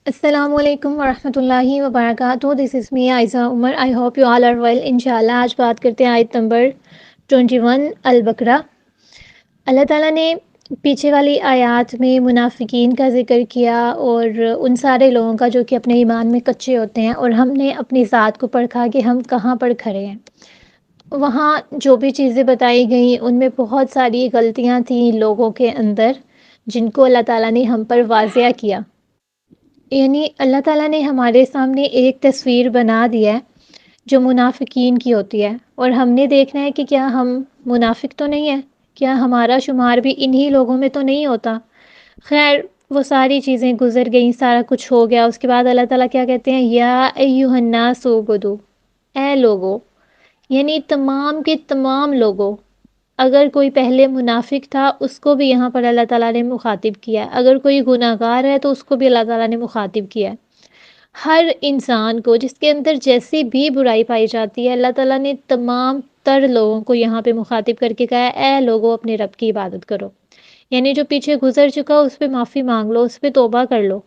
السلام علیکم ورحمۃ اللہ وبرکاتہ. This is me Aiza Umar. I hope you all are well. انشاءاللہ آج بات کرتے ہیں آیت نمبر 21 البقرہ. اللہ تعالیٰ نے پیچھے والی آیات میں منافقین کا ذکر کیا اور ان سارے لوگوں کا جو کہ اپنے ایمان میں کچے ہوتے ہیں، اور ہم نے اپنی ذات کو پرکھا کہ ہم کہاں پر کھڑے ہیں. وہاں جو بھی چیزیں بتائی گئیں ان میں بہت ساری غلطیاں تھیں لوگوں کے اندر، جن کو اللہ تعالیٰ نے ہم پر واضح کیا. یعنی اللہ تعالیٰ نے ہمارے سامنے ایک تصویر بنا دیا ہے جو منافقین کی ہوتی ہے، اور ہم نے دیکھنا ہے کہ کیا ہم منافق تو نہیں ہیں، کیا ہمارا شمار بھی انہی لوگوں میں تو نہیں ہوتا. خیر، وہ ساری چیزیں گزر گئیں، سارا کچھ ہو گیا. اس کے بعد اللہ تعالیٰ کیا کہتے ہیں؟ یا ایھا الناس اعبدوا، اے لوگو، یعنی تمام کے تمام لوگوں. اگر کوئی پہلے منافق تھا اس کو بھی یہاں پر اللہ تعالیٰ نے مخاطب کیا ہے، اگر کوئی گناہ گار ہے تو اس کو بھی اللہ تعالیٰ نے مخاطب کیا ہے. ہر انسان کو جس کے اندر جیسی بھی برائی پائی جاتی ہے، اللہ تعالیٰ نے تمام تر لوگوں کو یہاں پہ مخاطب کر کے کہا ہے اے لوگوں اپنے رب کی عبادت کرو. یعنی جو پیچھے گزر چکا اس پہ معافی مانگ لو، اس پہ توبہ کر لو.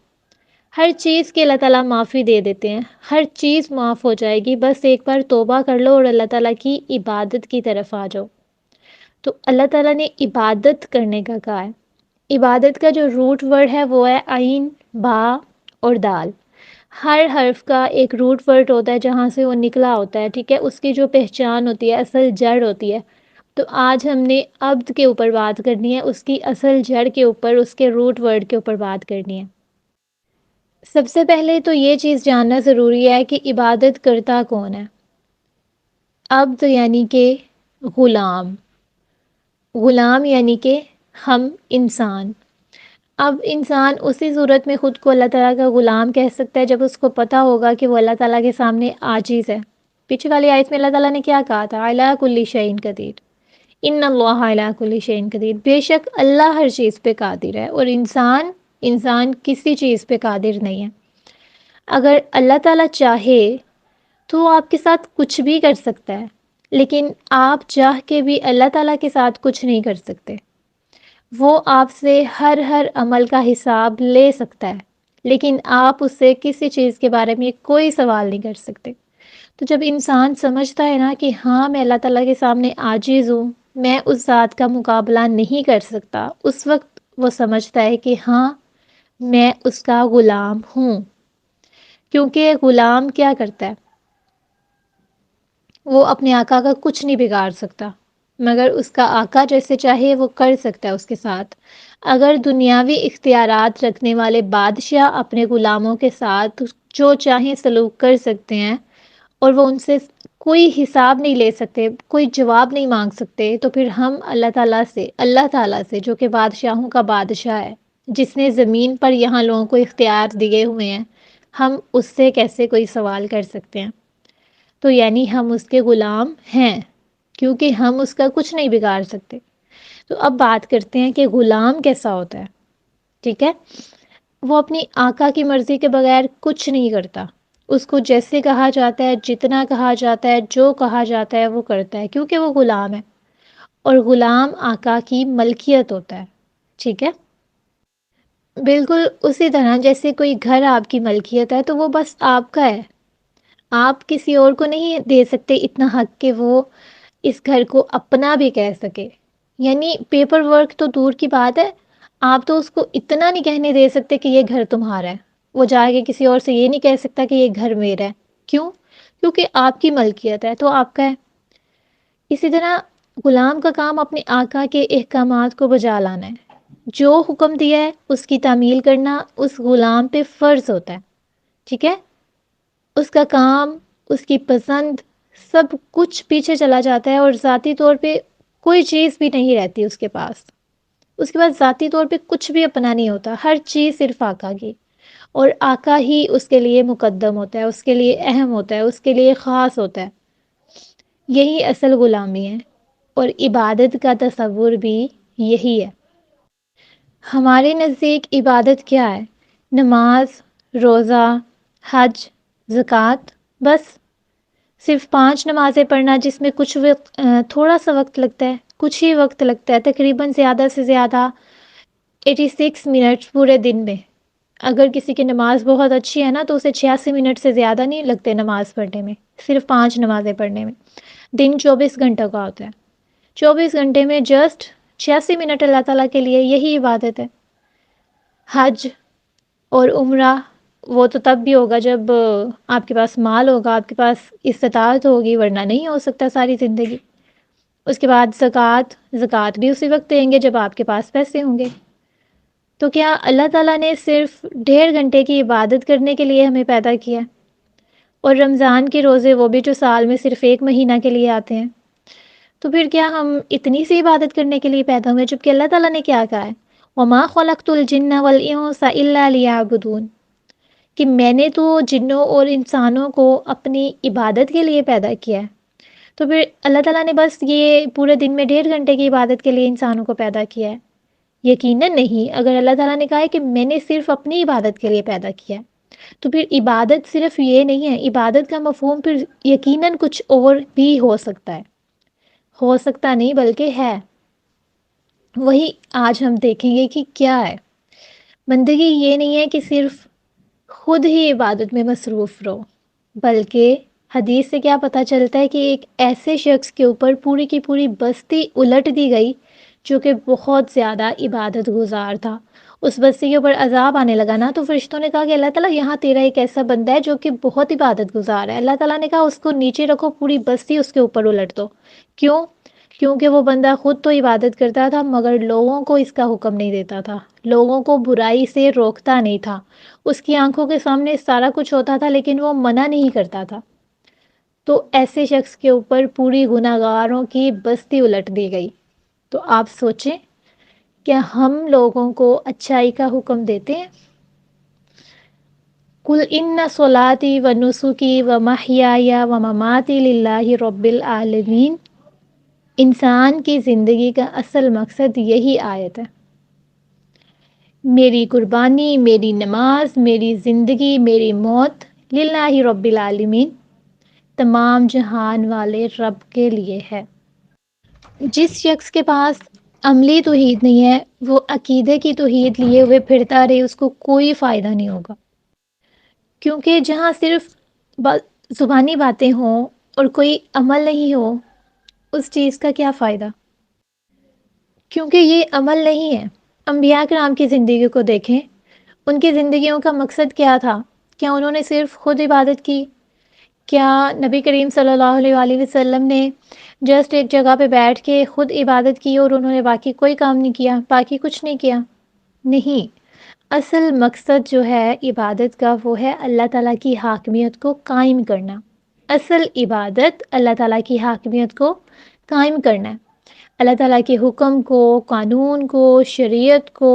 ہر چیز کے اللہ تعالیٰ معافی دے دیتے ہیں، ہر چیز معاف ہو جائے گی، بس ایک بار توبہ کر لو اور اللہ تعالیٰ کی عبادت کی طرف آ جاؤ. تو اللہ تعالیٰ نے عبادت کرنے کا کہا ہے. عبادت کا جو روٹ ورڈ ہے وہ ہے عین، با اور دال. ہر حرف کا ایک روٹ ورڈ ہوتا ہے جہاں سے وہ نکلا ہوتا ہے، ٹھیک ہے، اس کی جو پہچان ہوتی ہے، اصل جڑ ہوتی ہے. تو آج ہم نے عبد کے اوپر بات کرنی ہے، اس کی اصل جڑ کے اوپر، اس کے روٹ ورڈ کے اوپر بات کرنی ہے. سب سے پہلے تو یہ چیز جاننا ضروری ہے کہ عبادت کرتا کون ہے. عبد یعنی کہ غلام، غلام یعنی کہ ہم انسان. اب انسان اسی صورت میں خود کو اللہ تعالیٰ کا غلام کہہ سکتا ہے جب اس کو پتہ ہوگا کہ وہ اللہ تعالیٰ کے سامنے عاجز ہے. پیچھے والی آیت میں اللہ تعالیٰ نے کیا کہا تھا؟ علی کل شیء قدیر، ان اللہ علی کل شیء قدیر. بے شک اللہ ہر چیز پہ قادر ہے، اور انسان کسی چیز پہ قادر نہیں ہے. اگر اللہ تعالیٰ چاہے تو وہ آپ کے ساتھ کچھ بھی کر سکتا ہے، لیکن آپ چاہ کے بھی اللہ تعالیٰ کے ساتھ کچھ نہیں کر سکتے. وہ آپ سے ہر عمل کا حساب لے سکتا ہے، لیکن آپ اس سے کسی چیز کے بارے میں کوئی سوال نہیں کر سکتے. تو جب انسان سمجھتا ہے نا کہ ہاں میں اللہ تعالیٰ کے سامنے عاجز ہوں، میں اس ذات کا مقابلہ نہیں کر سکتا، اس وقت وہ سمجھتا ہے کہ ہاں میں اس کا غلام ہوں. کیونکہ غلام کیا کرتا ہے؟ وہ اپنے آقا کا کچھ نہیں بگاڑ سکتا، مگر اس کا آقا جیسے چاہے وہ کر سکتا ہے اس کے ساتھ. اگر دنیاوی اختیارات رکھنے والے بادشاہ اپنے غلاموں کے ساتھ جو چاہیں سلوک کر سکتے ہیں، اور وہ ان سے کوئی حساب نہیں لے سکتے، کوئی جواب نہیں مانگ سکتے، تو پھر ہم اللہ تعالیٰ سے جو کہ بادشاہوں کا بادشاہ ہے، جس نے زمین پر یہاں لوگوں کو اختیار دیے ہوئے ہیں، ہم اس سے کیسے کوئی سوال کر سکتے ہیں؟ تو یعنی ہم اس کے غلام ہیں، کیونکہ ہم اس کا کچھ نہیں بگاڑ سکتے. تو اب بات کرتے ہیں کہ غلام کیسا ہوتا ہے. ٹھیک ہے، وہ اپنی آقا کی مرضی کے بغیر کچھ نہیں کرتا. اس کو جیسے کہا جاتا ہے، جتنا کہا جاتا ہے، جو کہا جاتا ہے وہ کرتا ہے، کیونکہ وہ غلام ہے. اور غلام آقا کی ملکیت ہوتا ہے. ٹھیک ہے، بالکل اسی طرح جیسے کوئی گھر آپ کی ملکیت ہے تو وہ بس آپ کا ہے. آپ کسی اور کو نہیں دے سکتے اتنا حق کہ وہ اس گھر کو اپنا بھی کہہ سکے. یعنی پیپر ورک تو دور کی بات ہے، آپ تو اس کو اتنا نہیں کہنے دے سکتے کہ یہ گھر تمہارا ہے. وہ جا کے کسی اور سے یہ نہیں کہہ سکتا کہ یہ گھر میرا ہے. کیوں؟ کیونکہ آپ کی ملکیت ہے تو آپ کا ہے. اسی طرح غلام کا کام اپنے آقا کے احکامات کو بجا لانا ہے. جو حکم دیا ہے اس کی تعمیل کرنا اس غلام پہ فرض ہوتا ہے. ٹھیک ہے، اس کا کام، اس کی پسند، سب کچھ پیچھے چلا جاتا ہے، اور ذاتی طور پہ کوئی چیز بھی نہیں رہتی اس کے پاس. اس کے بعد ذاتی طور پہ کچھ بھی اپنا نہیں ہوتا، ہر چیز صرف آقا کی. اور آقا ہی اس کے لیے مقدم ہوتا ہے، اس کے لیے اہم ہوتا ہے، اس کے لیے خاص ہوتا ہے. یہی اصل غلامی ہے، اور عبادت کا تصور بھی یہی ہے. ہمارے نزدیک عبادت کیا ہے؟ نماز، روزہ، حج، زکوٰۃ، بس صرف 5 نمازیں پڑھنا جس میں کچھ وقت تھوڑا سا وقت لگتا ہے، کچھ ہی وقت لگتا ہے، تقریباً زیادہ سے زیادہ 86 منٹس پورے دن میں. اگر کسی کی نماز بہت اچھی ہے نا تو اسے 86 منٹ سے زیادہ نہیں لگتے نماز پڑھنے میں، صرف 5 نمازیں پڑھنے میں۔ دن 24 گھنٹہ کا ہوتا ہے، 24 گھنٹے میں جسٹ 86 منٹ اللہ تعالیٰ کے لیے یہی عبادت ہے۔ حج اور عمرہ وہ تو تب بھی ہوگا جب آپ کے پاس مال ہوگا، آپ کے پاس استطاعت ہوگی، ورنہ نہیں ہو سکتا ساری زندگی۔ اس کے بعد زکوٰۃ بھی اسی وقت دیں گے جب آپ کے پاس پیسے ہوں گے۔ تو کیا اللہ تعالیٰ نے صرف 1.5 گھنٹے کی عبادت کرنے کے لیے ہمیں پیدا کیا؟ اور رمضان کے روزے وہ بھی جو سال میں صرف 1 مہینہ کے لیے آتے ہیں، تو پھر کیا ہم اتنی سی عبادت کرنے کے لیے پیدا ہوئے؟ جبکہ اللہ تعالیٰ نے کیا کہا ہے، وَمَا خَلَقْتُ الْجِنَّ وَالْإِنسَ إِلَّا لِيَعْبُدُونِ، کہ میں نے تو جنوں اور انسانوں کو اپنی عبادت کے لیے پیدا کیا ہے۔ تو پھر اللہ تعالیٰ نے بس یہ پورے دن میں 1.5 گھنٹے کی عبادت کے لیے انسانوں کو پیدا کیا ہے؟ یقیناً نہیں۔ اگر اللہ تعالیٰ نے کہا ہے کہ میں نے صرف اپنی عبادت کے لیے پیدا کیا ہے، تو پھر عبادت صرف یہ نہیں ہے، عبادت کا مفہوم پھر یقیناً کچھ اور بھی ہو سکتا ہے، ہو سکتا نہیں بلکہ ہے۔ وہی آج ہم دیکھیں گے کہ کیا ہے۔ بندگی یہ نہیں ہے کہ صرف خود ہی عبادت میں مصروف رہو، بلکہ حدیث سے کیا پتہ چلتا ہے کہ ایک ایسے شخص کے اوپر پوری کی پوری بستی الٹ دی گئی جو کہ بہت زیادہ عبادت گزار تھا۔ اس بستی کے اوپر عذاب آنے لگا نا، تو فرشتوں نے کہا کہ اللہ تعالیٰ یہاں تیرا ایک ایسا بندہ ہے جو کہ بہت عبادت گزار ہے۔ اللہ تعالیٰ نے کہا اس کو نیچے رکھو، پوری بستی اس کے اوپر الٹ دو۔ کیوں؟ کیونکہ وہ بندہ خود تو عبادت کرتا تھا مگر لوگوں کو اس کا حکم نہیں دیتا تھا، لوگوں کو برائی سے روکتا نہیں تھا۔ اس کی آنکھوں کے سامنے سارا کچھ ہوتا تھا لیکن وہ منع نہیں کرتا تھا۔ تو ایسے شخص کے اوپر پوری گناہ گاروں کی بستی الٹ دی گئی۔ تو آپ سوچیں، کیا ہم لوگوں کو اچھائی کا حکم دیتے ہیں؟ قُلْ إِنَّ صَلَاتِي وَنُسُكِي وَمَحْيَايَ وَمَمَاتِي لِلَّهِ رَبِّ الْعَالَمِينَ۔ انسان کی زندگی کا اصل مقصد یہی آیت ہے۔ میری قربانی، میری نماز، میری زندگی، میری موت للہ رب العالمین، تمام جہان والے رب کے لیے ہے۔ جس شخص کے پاس عملی توحید نہیں ہے، وہ عقیدے کی توحید لیے ہوئے پھرتا رہے، اس کو کوئی فائدہ نہیں ہوگا۔ کیونکہ جہاں صرف زبانی باتیں ہوں اور کوئی عمل نہیں ہو، اس چیز کا کیا فائدہ؟ کیونکہ یہ عمل نہیں ہے۔ انبیاء کرام کی زندگی کو دیکھیں، ان کی زندگیوں کا مقصد کیا تھا؟ کیا انہوں نے صرف خود عبادت کی؟ کیا نبی کریم صلی اللہ علیہ وآلہ وسلم نے جسٹ ایک جگہ پہ بیٹھ کے خود عبادت کی اور انہوں نے باقی کوئی کام نہیں کیا، باقی کچھ نہیں کیا؟ نہیں، اصل مقصد جو ہے عبادت کا وہ ہے اللہ تعالیٰ کی حاکمیت کو قائم کرنا۔ اصل عبادت اللہ تعالیٰ کی حاکمیت کو قائم کرنا ہے۔ اللہ تعالیٰ کے حکم کو، قانون کو، شریعت کو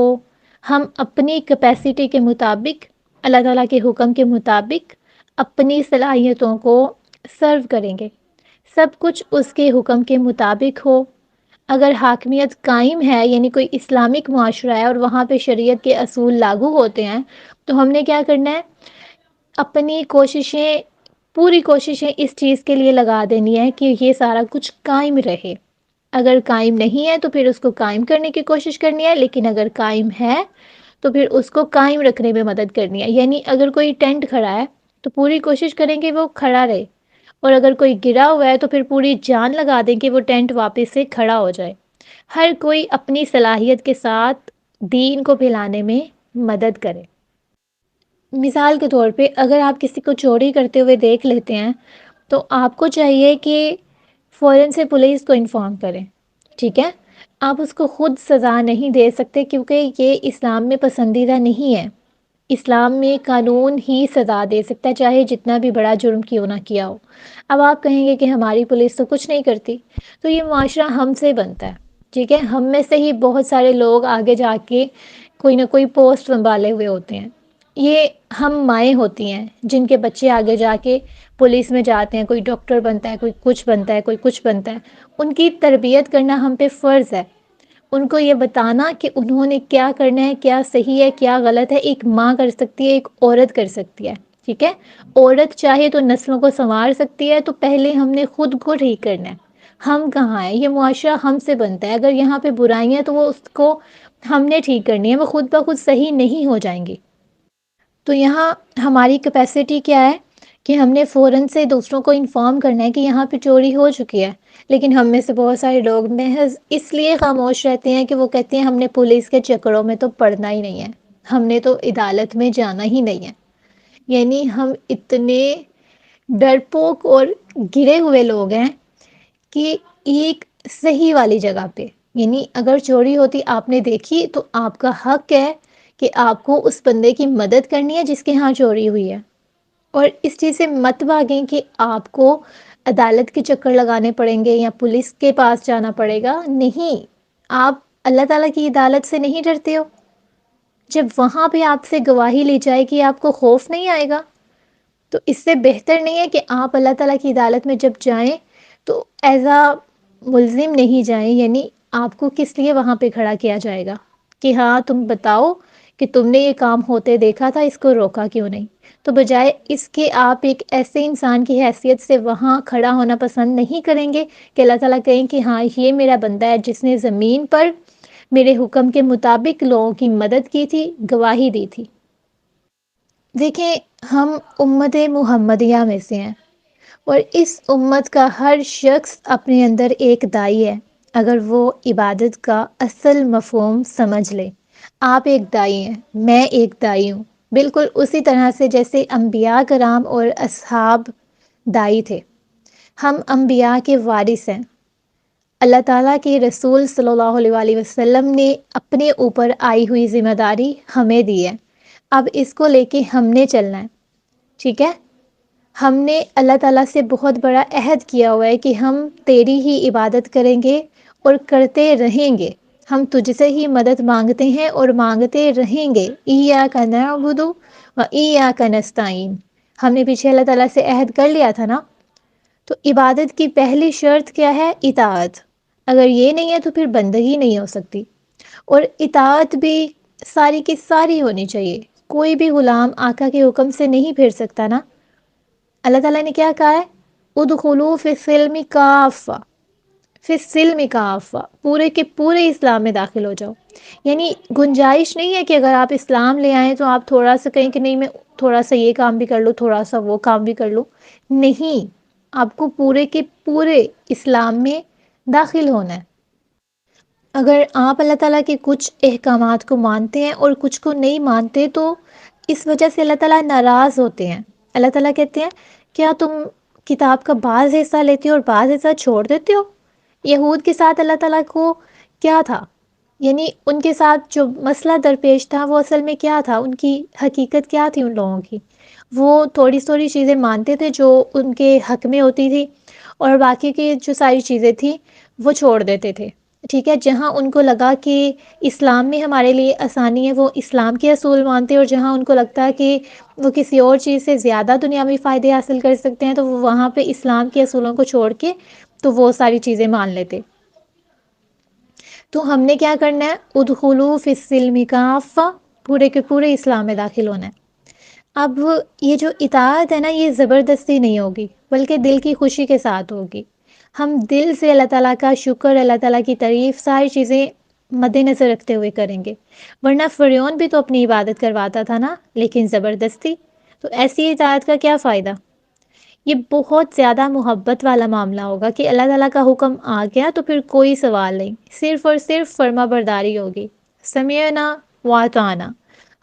ہم اپنی کیپیسٹی کے مطابق، اللہ تعالیٰ کے حکم کے مطابق اپنی صلاحیتوں کو سرو کریں گے۔ سب کچھ اس کے حکم کے مطابق ہو۔ اگر حاکمیت قائم ہے، یعنی کوئی اسلامک معاشرہ ہے اور وہاں پہ شریعت کے اصول لاگو ہوتے ہیں، تو ہم نے کیا کرنا ہے؟ اپنی کوششیں، پوری کوششیں اس چیز کے لیے لگا دینی ہے کہ یہ سارا کچھ قائم رہے۔ اگر قائم نہیں ہے تو پھر اس کو قائم کرنے کی کوشش کرنی ہے، لیکن اگر قائم ہے تو پھر اس کو قائم رکھنے میں مدد کرنی ہے۔ یعنی اگر کوئی ٹینٹ کھڑا ہے تو پوری کوشش کریں کہ وہ کھڑا رہے، اور اگر کوئی گرا ہوا ہے تو پھر پوری جان لگا دیں کہ وہ ٹینٹ واپس سے کھڑا ہو جائے۔ ہر کوئی اپنی صلاحیت کے ساتھ دین کو پھیلانے میں مدد کرے۔ مثال کے طور پہ اگر آپ کسی کو چوری کرتے ہوئے دیکھ لیتے ہیں تو آپ کو چاہیے کہ فوراً سے پولیس کو انفارم کریں، ٹھیک ہے؟ آپ اس کو خود سزا نہیں دے سکتے کیونکہ یہ اسلام میں پسندیدہ نہیں ہے۔ اسلام میں قانون ہی سزا دے سکتا ہے، چاہے جتنا بھی بڑا جرم کیوں نہ کیا ہو۔ اب آپ کہیں گے کہ ہماری پولیس تو کچھ نہیں کرتی، تو یہ معاشرہ ہم سے بنتا ہے، ٹھیک ہے؟ ہم میں سے ہی بہت سارے لوگ آگے جا کے کوئی نہ کوئی پوسٹ سنبھالے ہوئے ہوتے ہیں۔ یہ ہم مائیں ہوتی ہیں جن کے بچے آگے جا کے پولیس میں جاتے ہیں، کوئی ڈاکٹر بنتا ہے، کوئی کچھ بنتا ہے، کوئی کچھ بنتا ہے۔ ان کی تربیت کرنا ہم پہ فرض ہے، ان کو یہ بتانا کہ انہوں نے کیا کرنا ہے، کیا صحیح ہے، کیا غلط ہے۔ ایک ماں کر سکتی ہے، ایک عورت کر سکتی ہے، ٹھیک ہے؟ عورت چاہے تو نسلوں کو سنوار سکتی ہے، تو پہلے ہم نے خود کو ٹھیک کرنا ہے۔ ہم کہاں ہیں؟ یہ معاشرہ ہم سے بنتا ہے۔ اگر یہاں پہ برائیاں تو وہ اس کو ہم نے ٹھیک کرنی ہے، وہ خود بخود صحیح نہیں ہو جائیں گی۔ تو یہاں ہماری کیپیسٹی کیا ہے کہ ہم نے فوراً سے دوسروں کو انفارم کرنا ہے کہ یہاں پہ چوری ہو چکی ہے، لیکن ہم میں سے بہت سارے لوگ محض اس لیے خاموش رہتے ہیں کہ وہ کہتے ہیں ہم نے پولیس کے چکروں میں تو پڑنا ہی نہیں ہے، ہم نے تو عدالت میں جانا ہی نہیں ہے۔ یعنی ہم اتنے ڈرپوک اور گرے ہوئے لوگ ہیں کہ ایک صحیح والی جگہ پہ، یعنی اگر چوری ہوتی آپ نے دیکھی تو آپ کا حق ہے کہ آپ کو اس بندے کی مدد کرنی ہے جس کے ہاں چوری ہوئی ہے، اور اس چیز سے مت بھاگیں کہ آپ کو عدالت کے چکر لگانے پڑیں گے یا پولیس کے پاس جانا پڑے گا۔ نہیں، آپ اللہ تعالیٰ کی عدالت سے نہیں ڈرتے ہو؟ جب وہاں پہ آپ سے گواہی لی جائے کہ آپ کو خوف نہیں آئے گا؟ تو اس سے بہتر نہیں ہے کہ آپ اللہ تعالیٰ کی عدالت میں جب جائیں تو ایز اے ملزم نہیں جائیں، یعنی آپ کو کس لیے وہاں پہ کھڑا کیا جائے گا کہ ہاں تم بتاؤ کہ تم نے یہ کام ہوتے دیکھا تھا، اس کو روکا کیوں نہیں؟ تو بجائے اس کے آپ ایک ایسے انسان کی حیثیت سے وہاں کھڑا ہونا پسند نہیں کریں گے کہ اللہ تعالیٰ کہیں کہ ہاں یہ میرا بندہ ہے جس نے زمین پر میرے حکم کے مطابق لوگوں کی مدد کی تھی، گواہی دی تھی۔ دیکھیں، ہم امت محمدیہ میں سے ہیں، اور اس امت کا ہر شخص اپنے اندر ایک دائی ہے، اگر وہ عبادت کا اصل مفہوم سمجھ لے۔ آپ ایک دائی ہیں، میں ایک دائی ہوں، بالکل اسی طرح سے جیسے انبیاء کرام اور اصحاب دائی تھے۔ ہم انبیاء کے وارث ہیں۔ اللہ تعالیٰ کے رسول صلی اللہ علیہ وآلہ وسلم نے اپنے اوپر آئی ہوئی ذمہ داری ہمیں دی ہے، اب اس کو لے کے ہم نے چلنا ہے، ٹھیک ہے؟ ہم نے اللہ تعالیٰ سے بہت بڑا عہد کیا ہوا ہے کہ ہم تیری ہی عبادت کریں گے اور کرتے رہیں گے، ہم تجھ سے ہی مدد مانگتے ہیں اور مانگتے رہیں گے۔ ایاک نعبد و ایاک نستعین، ہم نے پیچھے اللہ تعالیٰ سے عہد کر لیا تھا نا۔ تو عبادت کی پہلی شرط کیا ہے؟ اطاعت۔ اگر یہ نہیں ہے تو پھر بندگی نہیں ہو سکتی، اور اطاعت بھی ساری کی ساری ہونی چاہیے۔ کوئی بھی غلام آقا کے حکم سے نہیں پھر سکتا نا۔ اللہ تعالیٰ نے کیا کہا ہے؟ ادخلوا فی السلم کافہ، فی السلم کافہ، پورے کے پورے اسلام میں داخل ہو جاؤ۔ یعنی گنجائش نہیں ہے کہ اگر آپ اسلام لے آئیں تو آپ تھوڑا سا کہیں کہ نہیں میں تھوڑا سا یہ کام بھی کر لوں، تھوڑا سا وہ کام بھی کر لوں۔ نہیں، آپ کو پورے کے پورے اسلام میں داخل ہونا ہے۔ اگر آپ اللہ تعالیٰ کے کچھ احکامات کو مانتے ہیں اور کچھ کو نہیں مانتے تو اس وجہ سے اللہ تعالیٰ ناراض ہوتے ہیں۔ اللہ تعالیٰ کہتے ہیں کیا تم کتاب کا بعض حصہ لیتے ہو اور بعض حصہ چھوڑ دیتے ہو؟ یہود کے ساتھ اللہ تعالیٰ کو کیا تھا؟ یعنی ان کے ساتھ جو مسئلہ درپیش تھا وہ اصل میں کیا تھا؟ ان کی حقیقت کیا تھی ان لوگوں کی؟ وہ تھوڑی تھوڑی چیزیں مانتے تھے جو ان کے حق میں ہوتی تھی، اور باقی کی جو ساری چیزیں تھیں وہ چھوڑ دیتے تھے، ٹھیک ہے؟ جہاں ان کو لگا کہ اسلام میں ہمارے لیے آسانی ہے وہ اسلام کے اصول مانتے، اور جہاں ان کو لگتا ہے کہ وہ کسی اور چیز سے زیادہ دنیاوی فائدے حاصل کر سکتے ہیں تو وہ وہاں پہ اسلام کے اصولوں کو چھوڑ کے تو وہ ساری چیزیں مان لیتے۔ تو ہم نے کیا کرنا ہے؟ ادخلوا فی السلم کافہ، پورے کے پورے اسلام میں داخل ہونا ہے۔ اب یہ جو اطاعت ہے نا، یہ زبردستی نہیں ہوگی بلکہ دل کی خوشی کے ساتھ ہوگی۔ ہم دل سے اللہ تعالیٰ کا شکر، اللہ تعالیٰ کی تعریف، ساری چیزیں مد نظر رکھتے ہوئے کریں گے، ورنہ فرعون بھی تو اپنی عبادت کرواتا تھا نا، لیکن زبردستی۔ تو ایسی اطاعت کا کیا فائدہ؟ یہ بہت زیادہ محبت والا معاملہ ہوگا کہ اللہ تعالیٰ کا حکم آ گیا تو پھر کوئی سوال نہیں، صرف اور صرف فرما برداری ہوگی۔ سمعنا واطعنا،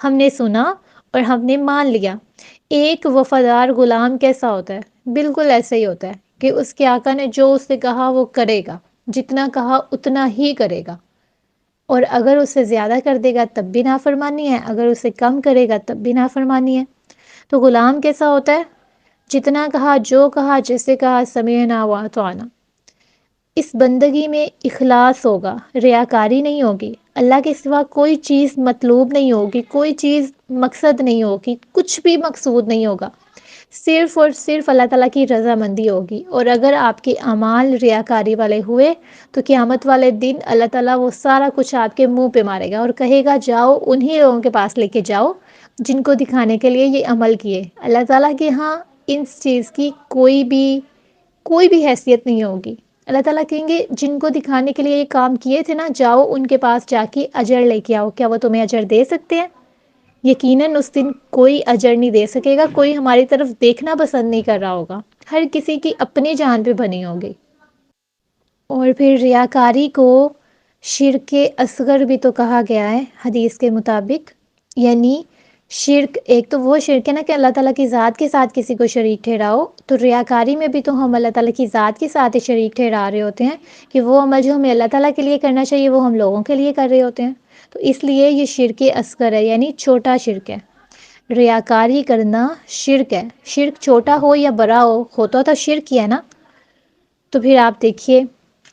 ہم نے سنا اور ہم نے مان لیا۔ ایک وفادار غلام کیسا ہوتا ہے؟ بالکل ایسا ہی ہوتا ہے کہ اس کے آقا نے جو اس سے کہا وہ کرے گا، جتنا کہا اتنا ہی کرے گا، اور اگر اس سے زیادہ کر دے گا تب بھی نافرمانی ہے، اگر اسے کم کرے گا تب بھی نافرمانی ہے۔ تو غلام کیسا ہوتا ہے؟ جتنا کہا، جو کہا، جیسے کہا، سمعنا واطعنا۔ اس بندگی میں اخلاص ہوگا، ریاکاری نہیں ہوگی، اللہ کے سوا کوئی چیز مطلوب نہیں ہوگی، کوئی چیز مقصد نہیں ہوگی، کچھ بھی مقصود نہیں ہوگا، صرف اور صرف اللہ تعالیٰ کی رضامندی ہوگی۔ اور اگر آپ کے اعمال ریاکاری والے ہوئے تو قیامت والے دن اللہ تعالیٰ وہ سارا کچھ آپ کے منہ پہ مارے گا اور کہے گا جاؤ انہی لوگوں کے پاس لے کے جاؤ جن کو دکھانے کے لیے یہ عمل کیے۔ اللہ تعالیٰ کے ہاں اس چیز کی کوئی بھی حیثیت نہیں ہوگی۔ اللہ تعالیٰ کہیں گے جن کو دکھانے کے لیے یہ کام کیے تھے نا، جاؤ ان کے پاس جا کے اجر لے کے آؤ، کیا وہ تمہیں اجر دے سکتے ہیں؟ یقیناً اس دن کوئی اجر نہیں دے سکے گا، کوئی ہماری طرف دیکھنا پسند نہیں کر رہا ہوگا، ہر کسی کی اپنی جان پہ بنی ہوگی۔ اور پھر ریاکاری کو شرک اصغر بھی تو کہا گیا ہے حدیث کے مطابق، یعنی شرک ایک تو وہ شرک ہے نا کہ اللہ تعالیٰ کی ذات کے ساتھ کسی کو شریک ٹھہراؤ، تو ریاکاری میں بھی تو ہم اللہ تعالیٰ کی ذات کے ساتھ ہی شریک ٹھہرا رہے ہوتے ہیں کہ وہ عمل جو ہمیں اللہ تعالیٰ کے لیے کرنا چاہیے وہ ہم لوگوں کے لیے کر رہے ہوتے ہیں، تو اس لیے یہ شرک اصغر ہے، یعنی چھوٹا شرک ہے۔ ریاکاری کرنا شرک ہے، شرک چھوٹا ہو یا بڑا ہوتا تو شرک ہی ہے نا۔ تو پھر آپ دیکھیے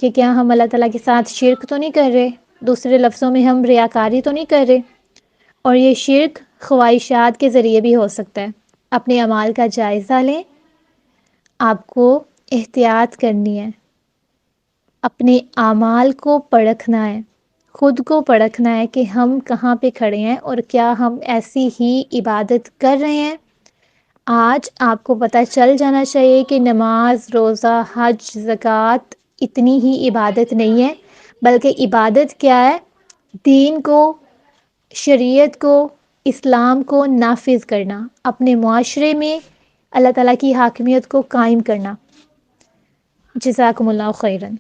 کہ کیا ہم اللہ تعالیٰ کے ساتھ شرک تو نہیں کر رہے، دوسرے لفظوں میں ہم ریاکاری تو نہیں کر رہے۔ اور یہ شرک خواہشات کے ذریعے بھی ہو سکتا ہے۔ اپنے اعمال کا جائزہ لیں، آپ کو احتیاط کرنی ہے، اپنے اعمال کو پرکھنا ہے، خود کو پرکھنا ہے کہ ہم کہاں پہ کھڑے ہیں اور کیا ہم ایسی ہی عبادت کر رہے ہیں۔ آج آپ کو پتہ چل جانا چاہیے کہ نماز، روزہ، حج، زکوٰۃ اتنی ہی عبادت نہیں ہے، بلکہ عبادت کیا ہے؟ دین کو، شریعت کو، اسلام کو نافذ کرنا، اپنے معاشرے میں اللہ تعالیٰ کی حاکمیت کو قائم کرنا۔ جزاکم اللہ خیراً۔